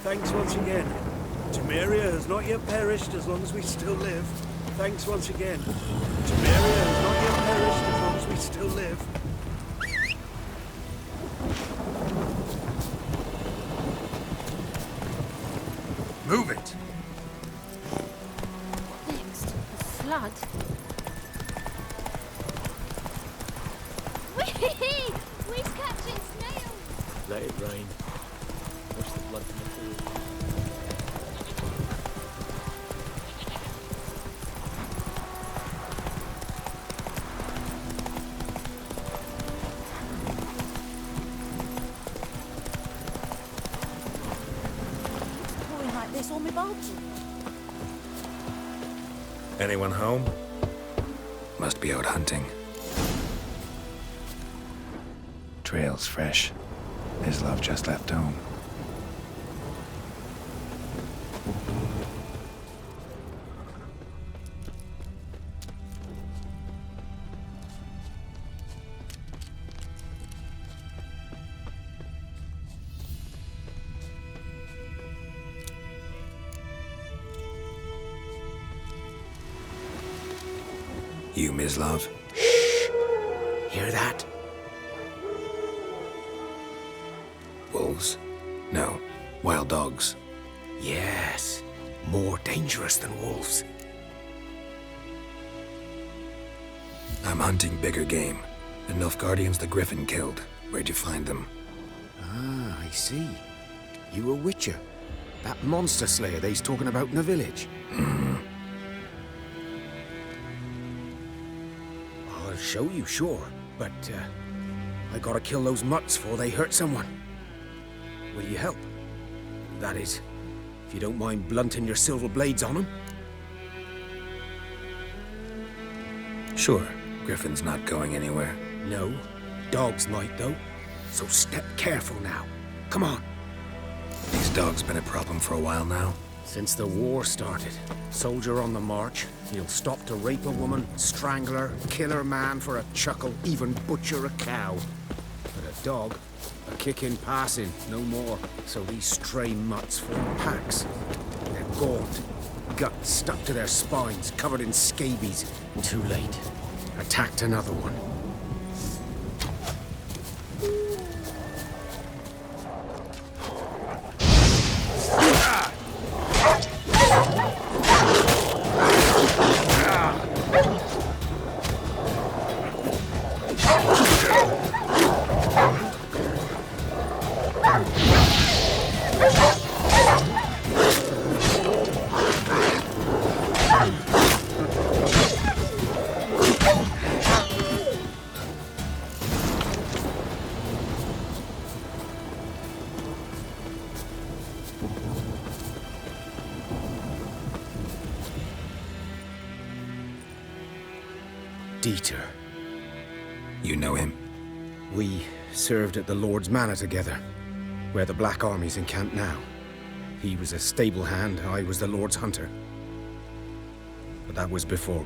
Thanks once again. Temeria has not yet perished as long as we still live. Thanks once again. Temeria has not yet perished as long as we still live. Move it! Next, the flood. Whee! We're catching snails! Let it rain. Wash the blood from the field. It's pouring like this on my bulge. Anyone home? Must be out hunting. Trail's fresh. His love just left home. You, Mislav? Shh! Hear that? Wolves? No. Wild dogs. Yes. More dangerous than wolves. I'm hunting bigger game. The Nilfgaardians the Griffin killed. Where'd you find them? Ah, I see. You a witcher. That monster slayer they's talking about in the village. I'll show you, sure. But, I gotta kill those mutts before they hurt someone. Will you help? That is, if you don't mind blunting your silver blades on them. Sure. Griffin's not going anywhere. No. Dogs might, though. So step careful now. Come on. These dogs been a problem for a while now. Since the war started, soldier on the march, he'll stop to rape a woman, strangle her, kill her man for a chuckle, even butcher a cow. But a dog, a kick in passing, no more. So these stray mutts form packs. They're gaunt, guts stuck to their spines, covered in scabies. Too late. Attacked another one. Dieter. You know him? We served at the Lord's Manor together, where the Black Army's encamped now. He was a stable hand, I was the Lord's hunter. But that was before...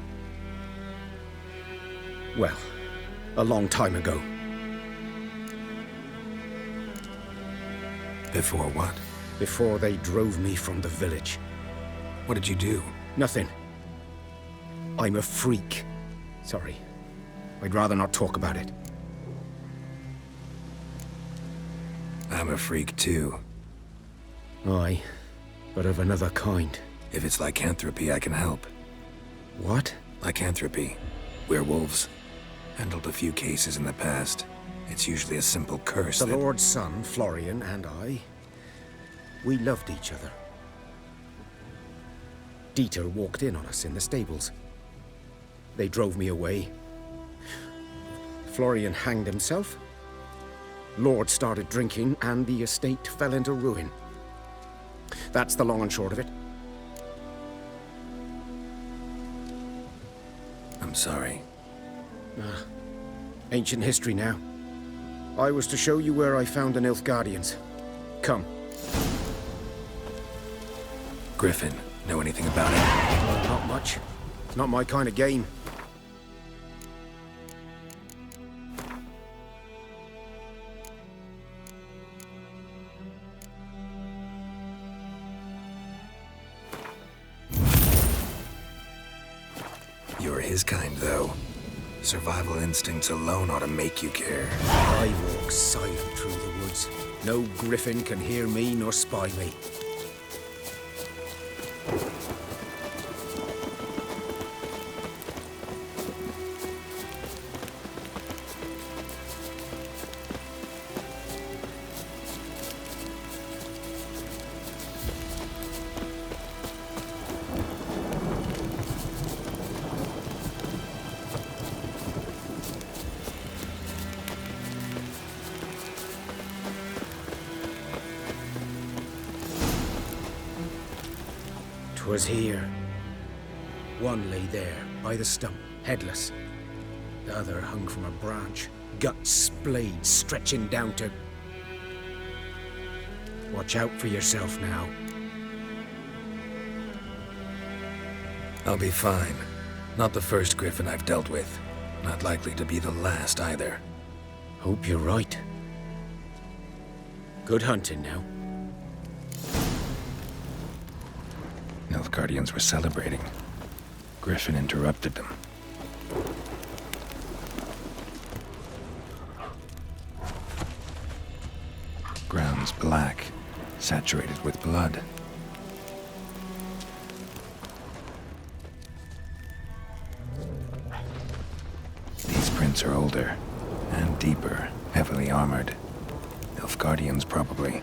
well, a long time ago. Before what? Before they drove me from the village. What did you do? Nothing. I'm a freak. Sorry. I'd rather not talk about it. I'm a freak too. Aye, but of another kind. If it's lycanthropy, I can help. What? Lycanthropy. Werewolves. Handled a few cases in the past. It's usually a simple curse The that... Lord's son, Florian, and I, we loved each other. Dieter walked in on us in the stables. They drove me away. Florian hanged himself. Lord started drinking, and the estate fell into ruin. That's the long and short of it. I'm sorry. Ancient history now. I was to show you where I found the Nilfgaardians. Come. Griffin, know anything about it? Oh, not much. It's not my kind of game. his kind, though. Survival instincts alone ought to make you care. I walk silent through the woods. No griffin can hear me nor spy me. Was here. One lay there, by the stump, headless. The other hung from a branch, guts splayed, stretching down to... Watch out for yourself now. I'll be fine. Not the first griffin I've dealt with. Not likely to be the last either. Hope you're right. Good hunting now. Nilfgaardians were celebrating. Griffin interrupted them. Ground's black, saturated with blood. These prints are older and deeper, heavily armored. Nilfgaardians, probably.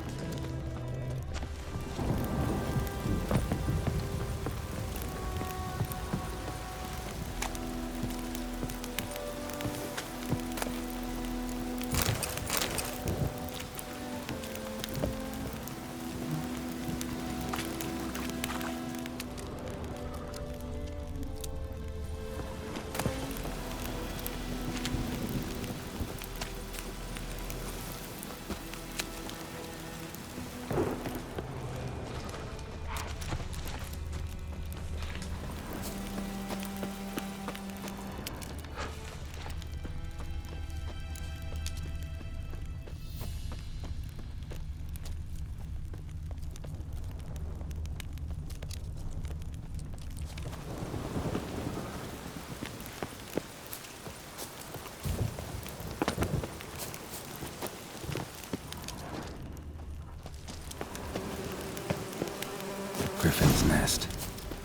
Griffin's nest.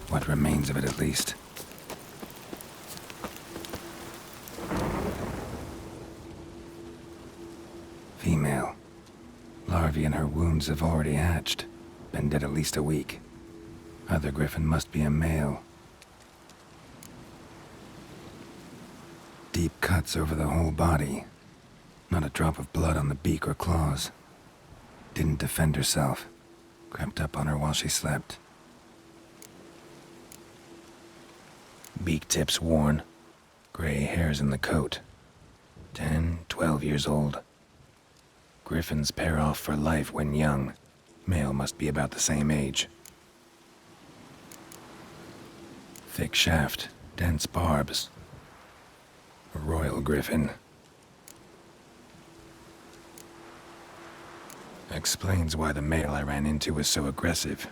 What remains of it, at least. Female. Larvae in her wounds have already hatched. Been dead at least a week. Other griffin must be a male. Deep cuts over the whole body. Not a drop of blood on the beak or claws. Didn't defend herself. Crept up on her while she slept. Beak tips worn. Gray hairs in the coat. 10, 12 years old. Griffins pair off for life when young. Male must be about the same age. Thick shaft, dense barbs. A royal griffin. Explains why the male I ran into was so aggressive.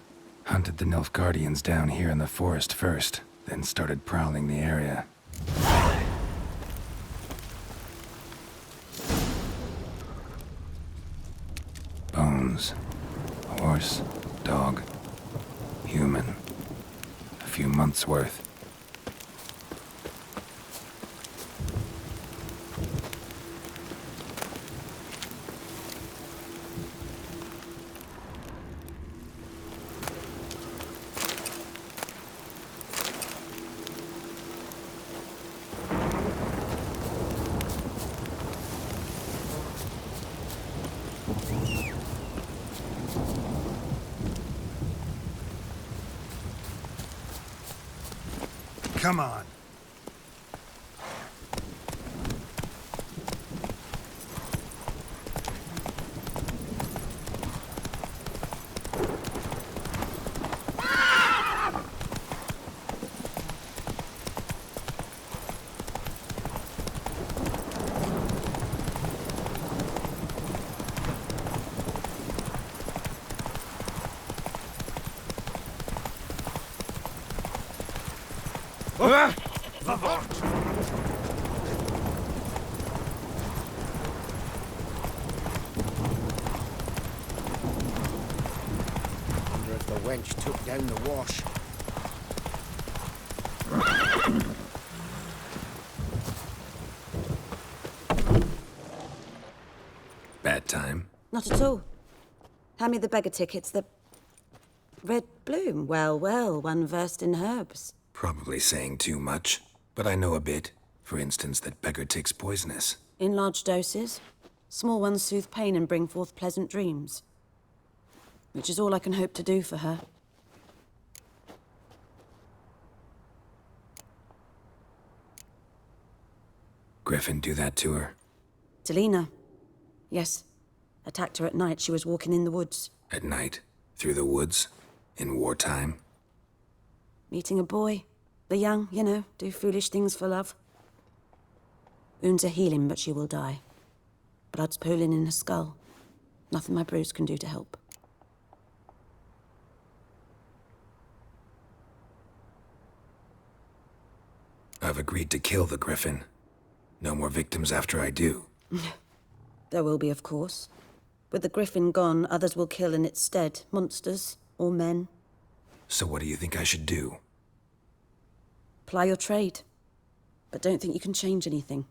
Hunted the Nilfgaardians down here in the forest first, then started prowling the area. Bones. Horse, dog, human. A few months' worth. Come on. Wonder if the wench took down the wash. Bad time. Not at all. Hand me the beggar tickets, the... Red bloom. Well, well, one versed in herbs. Probably saying too much, but I know a bit. For instance, that beggar tick's poisonous. In large doses. Small ones soothe pain and bring forth pleasant dreams. Which is all I can hope to do for her. Griffin do that to her? Delina. Yes. Attacked her at night. She was walking in the woods. At night? Through the woods? In wartime? Meeting a boy. The young, you know, do foolish things for love. Wounds are healing, but she will die. Blood's pooling in her skull. Nothing my bruise can do to help. I've agreed to kill the Griffin. No more victims after I do. There will be, of course. With the Griffin gone, others will kill in its stead. Monsters or men. So what do you think I should do? Ply your trade. But don't think you can change anything.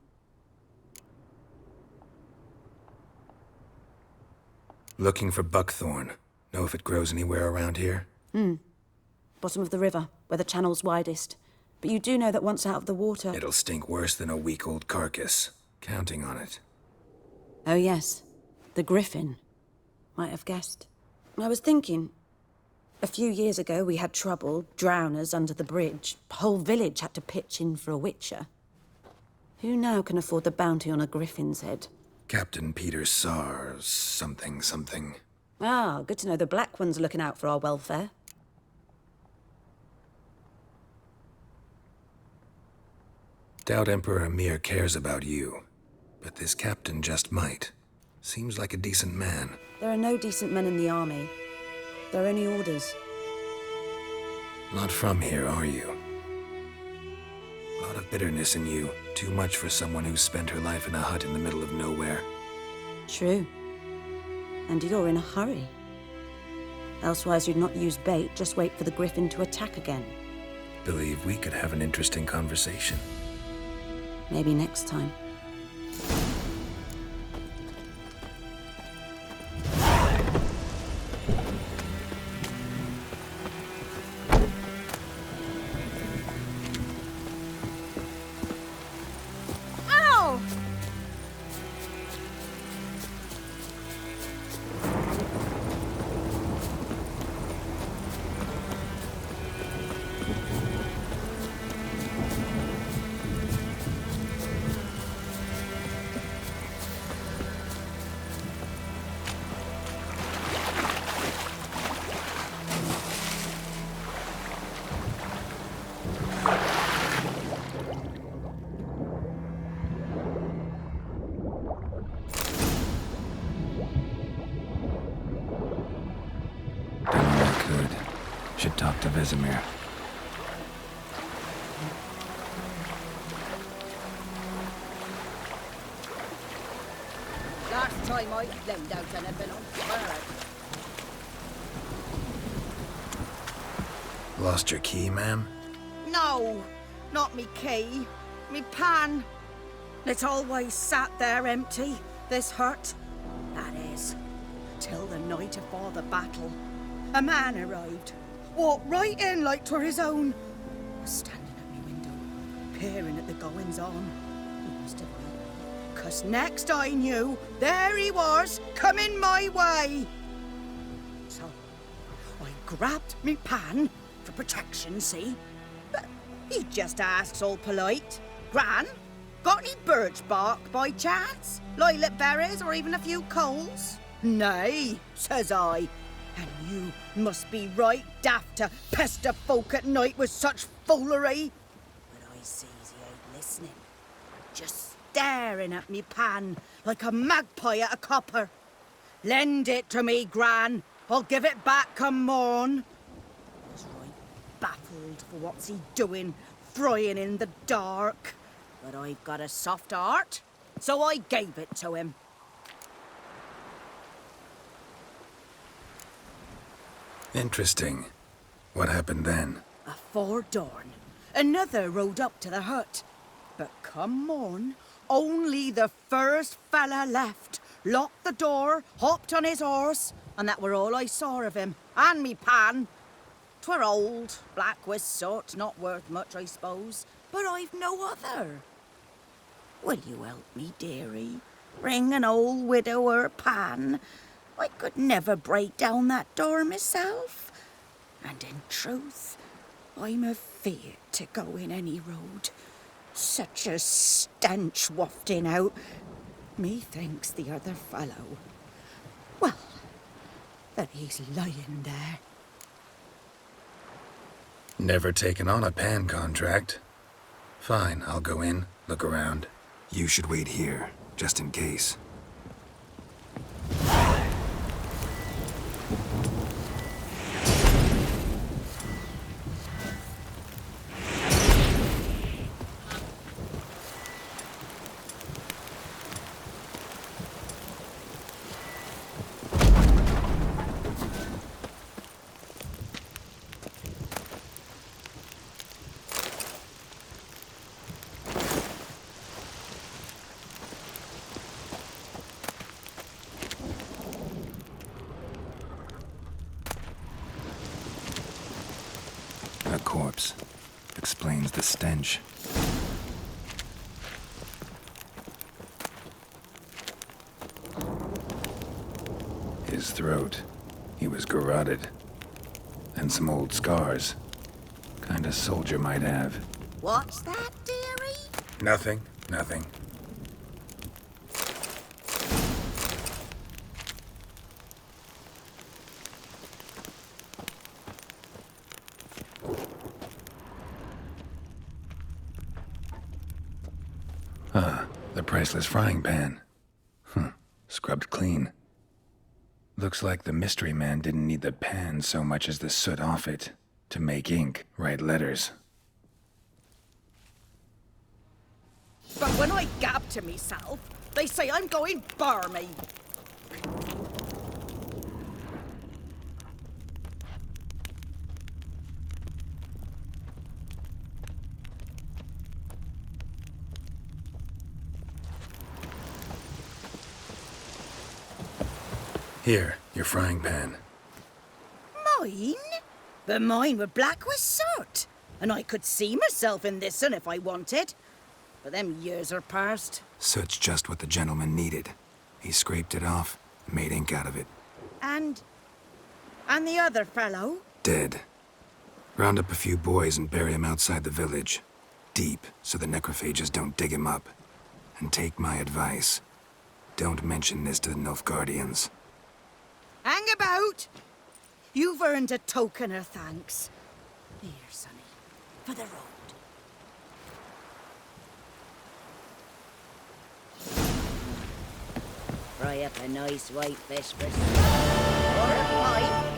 Looking for buckthorn. Know if it grows anywhere around here? Bottom of the river, where the channel's widest. But you do know that once out of the water... It'll stink worse than a week-old carcass. Counting on it. Oh, yes. The Griffin. Might have guessed. I was thinking... A few years ago, we had trouble, drowners under the bridge. Whole village had to pitch in for a witcher. Who now can afford the bounty on a Griffin's head? Captain Peter Sar... something. Ah, good to know the Black One's looking out for our welfare. Doubt Emperor Emir cares about you. But this captain just might. Seems like a decent man. There are no decent men in the army. They're only orders. Not from here, are you? A lot of bitterness in you. Too much for someone who spent her life in a hut in the middle of nowhere. True. And you're in a hurry. Elsewise you'd not use bait, just wait for the Griffin to attack again. Believe we could have an interesting conversation. Maybe next time. Ow! Done all I could. Should talk to Vesemir. Last time I lend out anything on fire. Lost your key, ma'am? No, not me key. Me pan. It's always sat there empty, this hut. That is, till the night afore the battle. A man arrived, walked right in like 'twere his own. Was standing at me window, peering at the goings-on. He must have been. 'Cause next I knew, there he was, coming my way. So, I grabbed me pan, for protection, see? But he just asks all polite, Gran, got any birch bark by chance? Lilac berries or even a few coals? Nay, says I. And you must be right daft to pester folk at night with such foolery. But I sees he ain't listening. Just staring at me pan like a magpie at a copper. Lend it to me, Gran. I'll give it back come morn. I was right baffled for what's he doing, frying in the dark. But I've got a soft heart, so I gave it to him. Interesting. What happened then? Afore dawn, another rode up to the hut. But come morn, only the first fella left, locked the door, hopped on his horse, and that were all I saw of him, and me pan. 'Twere old, black with soot, not worth much, I suppose, but I've no other. Will you help me, dearie? Bring an old widower pan. I could never break down that door myself. And in truth, I'm afeard to go in any road. Such a stench wafting out. Methinks the other fellow, well, that he's lying there. Never taken on a pan contract. Fine, I'll go in, look around. You should wait here, just in case. A corpse. Explains the stench. His throat. He was garroted. And some old scars. Kind of soldier might have. What's that, dearie? Nothing. The priceless frying pan. Scrubbed clean. Looks like the mystery man didn't need the pan so much as the soot off it to make ink, write letters. But when I gab to myself, they say I'm going barmy. Here, your frying pan. Mine? But mine were black with soot. And I could see myself in this one if I wanted. But them years are past. Soot's just what the gentleman needed. He scraped it off, made ink out of it. And the other fellow? Dead. Round up a few boys and bury him outside the village. Deep, so the necrophages don't dig him up. And take my advice. Don't mention this to the Nilfgaardians. Hang about! You've earned a token of thanks. Here, sonny, for the road. Fry up a nice white fish for or a pie.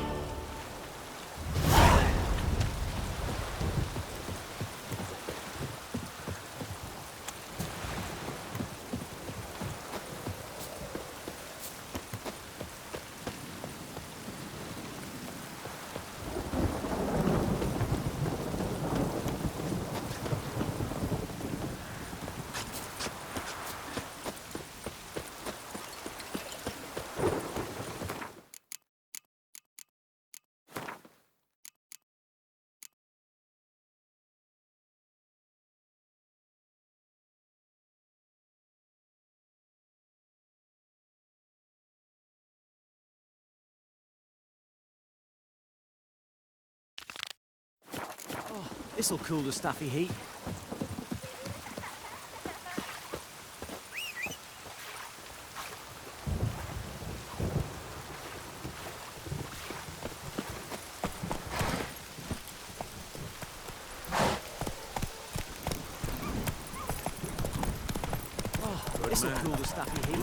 This'll cool the stuffy heat. This'll cool the stuffy heat.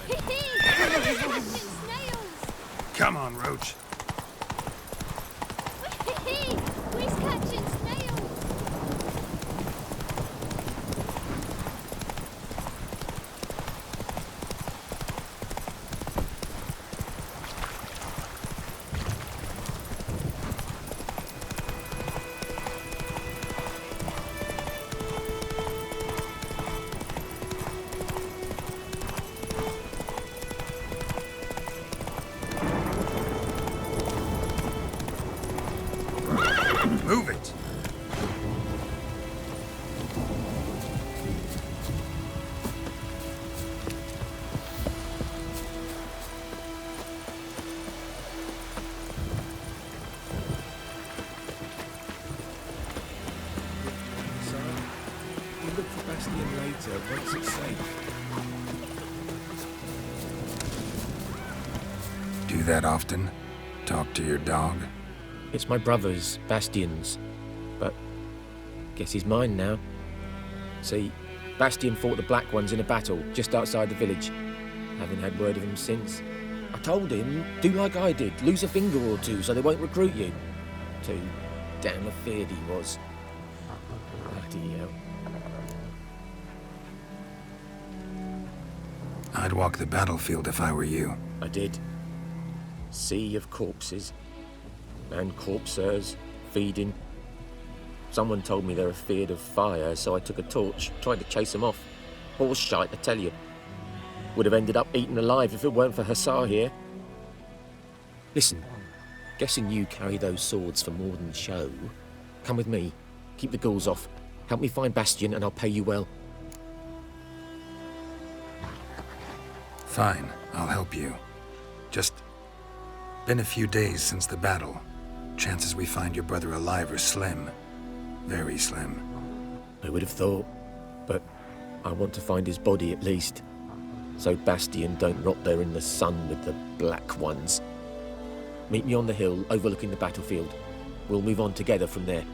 Wee-hee! We're catching snails! Come on, Roach. Wee-hee! We're catching snails! Move it! So, we'll look for Bastion later, once it's safe. Do that often? Talk to your dog? It's my brother's, Bastion's. But guess he's mine now. See, Bastion fought the Black Ones in a battle just outside the village. Haven't had word of him since. I told him, do like I did, lose a finger or two so they won't recruit you. Too damn afeard he was. Bloody hell. I'd walk the battlefield if I were you. I did. Sea of corpses. And corpsers, feeding. Someone told me they're afeard of fire, so I took a torch, tried to chase them off. Horse shite, I tell you. Would have ended up eaten alive if it weren't for Hussar here. Listen, guessing you carry those swords for more than show. Come with me, keep the ghouls off, help me find Bastion and I'll pay you well. Fine, I'll help you. Just been a few days since the battle. Chances we find your brother alive are slim. Very slim. I would have thought, but I want to find his body at least. So Bastion don't rot there in the sun with the Black Ones. Meet me on the hill overlooking the battlefield. We'll move on together from there.